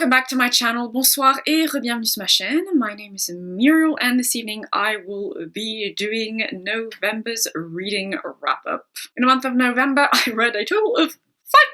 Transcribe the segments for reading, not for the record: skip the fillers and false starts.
Welcome back to my channel. Bonsoir et re-bienvenue sur ma chaîne. My name is Muriel and this evening I will be doing November's reading wrap-up. In the month of November I read a total of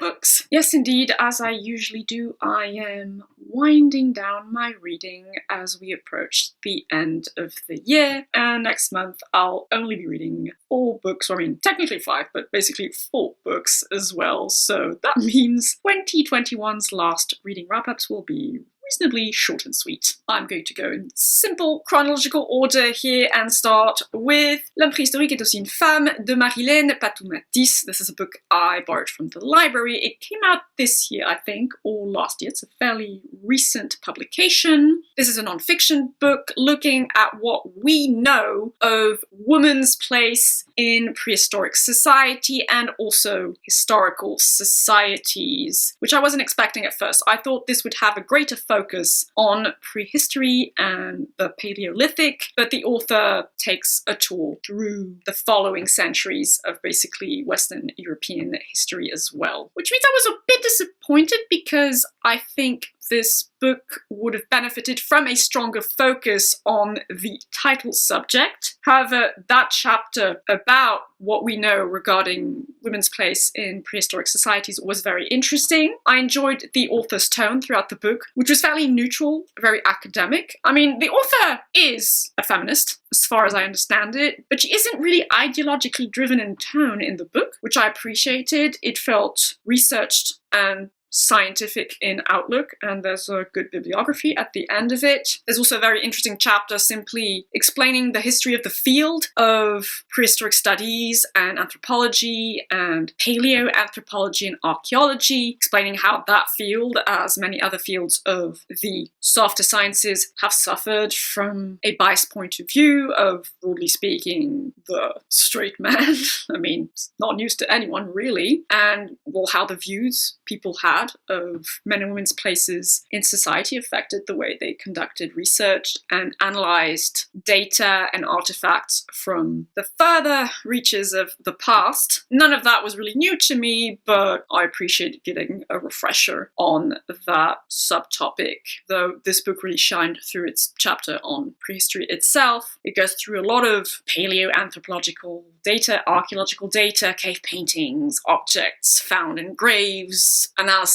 5 books. Yes indeed, as I usually do, I am winding down my reading as we approach the end of the year, and next month I'll only be reading 4 books, or I mean technically 5, but basically 4 books as well, so that means 2021's last reading wrap-ups will be reasonably short and sweet. I'm going to go in simple chronological order here and start with L'homme préhistorique est aussi une femme de Marylène Patou-Mathis. This is a book I borrowed from the library. It came out this year, I think, or last year. It's a fairly recent publication. This is a non-fiction book looking at what we know of woman's place in prehistoric society and also historical societies, which I wasn't expecting at first. I thought this would have a greater focus on prehistory and the Paleolithic, but the author takes a tour through the following centuries of basically Western European history as well. Which means I was a bit disappointed because I think this book would have benefited from a stronger focus on the title subject. However, that chapter about what we know regarding women's place in prehistoric societies was very interesting. I enjoyed the author's tone throughout the book, which was fairly neutral, very academic. I mean, the author is a feminist, as far as I understand it, but she isn't really ideologically driven in tone in the book, which I appreciated. It felt researched and scientific in outlook, and there's a good bibliography at the end of it. There's also a very interesting chapter simply explaining the history of the field of prehistoric studies and anthropology and paleoanthropology and archaeology, explaining how that field, as many other fields of the softer sciences, have suffered from a biased point of view of, broadly speaking, the straight man. I mean, it's not news to anyone really, and well, how the views people had of men and women's places in society affected the way they conducted research and analysed data and artifacts from the further reaches of the past. None of that was really new to me, but I appreciated getting a refresher on that subtopic, though this book really shined through its chapter on prehistory itself. It goes through a lot of paleoanthropological data, archaeological data, cave paintings, objects found in graves, analysis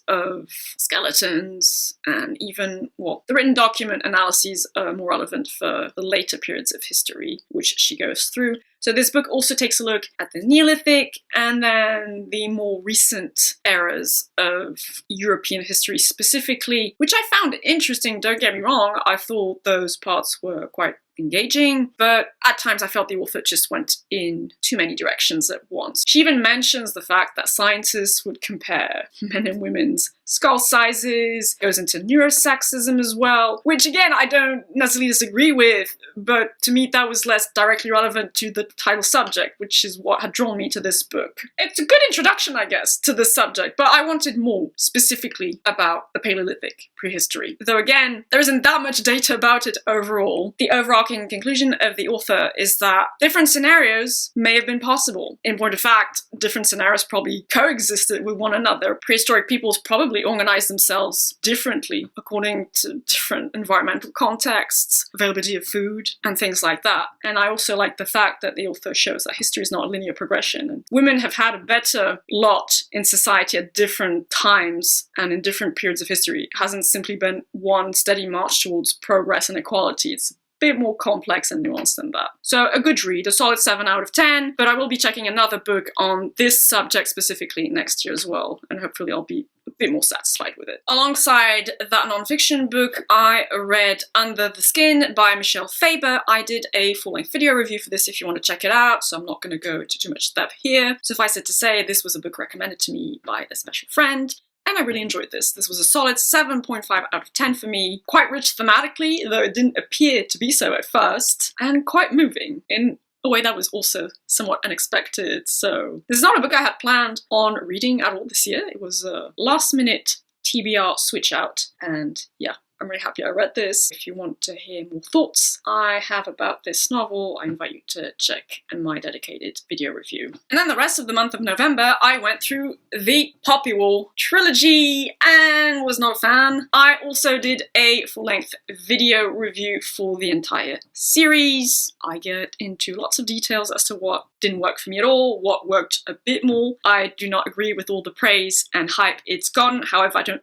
of skeletons, and even, well, the written document analyses are more relevant for the later periods of history, which she goes through. So this book also takes a look at the Neolithic and then the more recent eras of European history specifically, which I found interesting, don't get me wrong. I thought those parts were quite engaging, but at times I felt the author just went in too many directions at once. She even mentions the fact that scientists would compare men and women's skull sizes, goes into neurosexism as well, which again I don't necessarily disagree with, but to me that was less directly relevant to the title subject, which is what had drawn me to this book. It's a good introduction, I guess, to the subject, but I wanted more specifically about the Paleolithic prehistory. Though again, there isn't that much data about it overall. The overarching conclusion of the author is that different scenarios may have been possible. In point of fact, different scenarios probably coexisted with one another. Prehistoric peoples probably organized themselves differently according to different environmental contexts, availability of food, and things like that. And I also like the fact that the author shows that history is not a linear progression. And women have had a better lot in society at different times and in different periods of history. It hasn't simply been one steady march towards progress and equality. It's bit more complex and nuanced than that. So a good read, a solid 7 out of 10, but I will be checking another book on this subject specifically next year as well, and hopefully I'll be a bit more satisfied with it. Alongside that non-fiction book, I read Under the Skin by Michel Faber. I did a full-length video review for this if you want to check it out, so I'm not going to go into too much depth here. Suffice it to say, this was a book recommended to me by a special friend, and I really enjoyed this. This was a solid 7.5 out of 10 for me. Quite rich thematically, though it didn't appear to be so at first, and quite moving in a way that was also somewhat unexpected. So this is not a book I had planned on reading at all this year. It was a last-minute TBR switch out, and yeah, I'm really happy I read this. If you want to hear more thoughts I have about this novel, I invite you to check my dedicated video review. And then the rest of the month of November, I went through the Poppy Wall trilogy and was not a fan. I also did a full-length video review for the entire series. I get into lots of details as to what didn't work for me at all, what worked a bit more. I do not agree with all the praise and hype it's gotten. However, I don't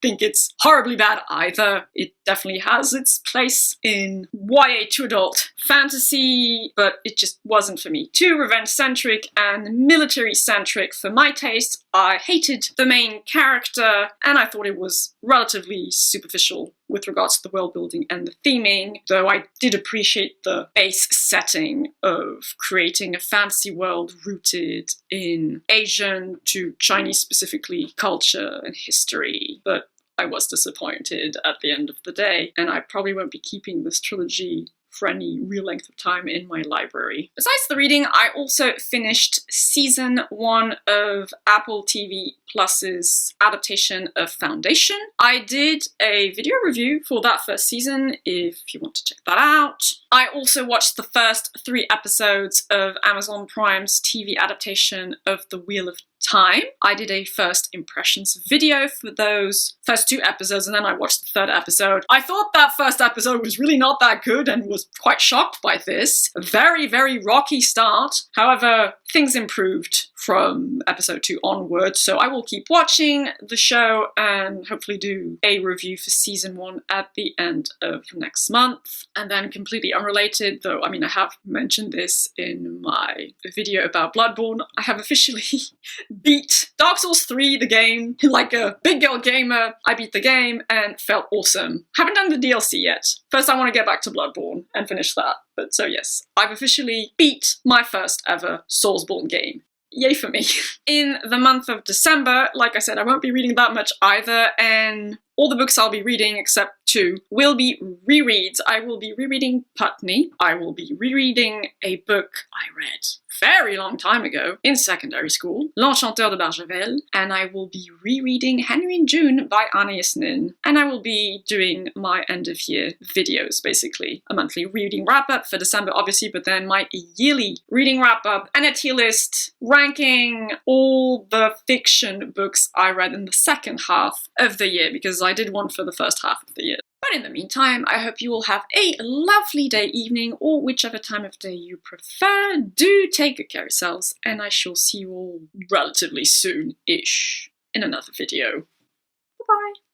think it's horribly bad either. It definitely has its place in YA to adult fantasy, but it just wasn't for me. Too revenge-centric and military-centric for my taste. I hated the main character, and I thought it was relatively superficial with regards to the world building and the theming, though I did appreciate the base setting of creating a fantasy world rooted in Asian to Chinese specifically culture and history. But I was disappointed at the end of the day, and I probably won't be keeping this trilogy for any real length of time in my library. Besides the reading, I also finished season 1 of Apple TV Plus's adaptation of Foundation. I did a video review for that first season if you want to check that out. I also watched the first 3 episodes of Amazon Prime's TV adaptation of The Wheel of Time. I did a first impressions video for those first 2 episodes, and then I watched the 3rd episode. I thought that first episode was really not that good and was quite shocked by this. A very, very rocky start. However, things improved from episode 2 onwards, so I will keep watching the show and hopefully do a review for season 1 at the end of next month. And then completely unrelated, though I mean I have mentioned this in my video about Bloodborne, I have officially beat Dark Souls 3, the game, like a big girl gamer. I beat the game and felt awesome. Haven't done the DLC yet. First I want to get back to Bloodborne and finish that. But so yes, I've officially beat my first ever Soulsborne game. Yay for me. In the month of December, like I said, I won't be reading that much either, and all the books I'll be reading, except 2, will be rereads. I will be rereading Putney. I will be rereading a book I read very long time ago in secondary school, L'Enchanteur de Barjavel, and I will be rereading Henry and June by Anais Nin. And I will be doing my end of year videos, basically. A monthly reading wrap-up for December, obviously, but then my yearly reading wrap-up and a tier list ranking all the fiction books I read in the second half of the year, because I did one for the first half of the year. But in the meantime, I hope you all have a lovely day, evening, or whichever time of day you prefer. Do take good care of yourselves, and I shall see you all relatively soon-ish in another video. Bye-bye!